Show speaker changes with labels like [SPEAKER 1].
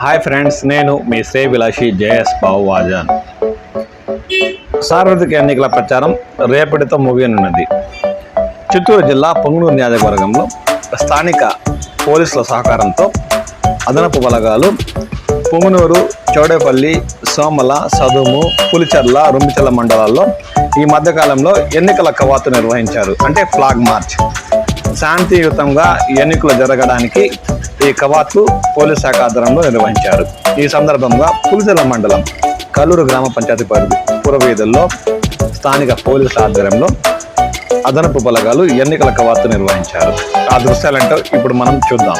[SPEAKER 1] Hi friends, నేను మీ శ్రేయభిలాషి JS బావువాజాన్. సార్వత్రిక ఎన్నికల ప్రచారం రేపటితో ముగియనున్నది. చిత్తూరు జిల్లా పొంగనూరు నియోజకవర్గంలో స్థానిక పోలీసుల సహకారంతో అదనపు బలగాలు పొంగనూరు, చౌడేపల్లి, సోమల, సదుము, పులిచెర్ల, రుంబిచెర్ల మండలాల్లో ఈ మధ్యకాలంలో ఎన్నికల కవాతు నిర్వహించారు. అంటే ఫ్లాగ్ మార్చ్. శాంతియుతంగా ఎన్నికలు జరగడానికి ఈ కవాతు పోలీస్ శాఖ ఆధ్వర్యంలో నిర్వహించారు. ఈ సందర్భంగా పులిచెర్ల మండలం కల్లూరు గ్రామ పంచాయతీ పరిధి పురవీధుల్లో స్థానిక పోలీసుల ఆధ్వర్యంలో అదనపు బలగాలు ఎన్నికల కవాతు నిర్వహించారు. ఆ దృశ్యాలంటూ ఇప్పుడు మనం చూద్దాం.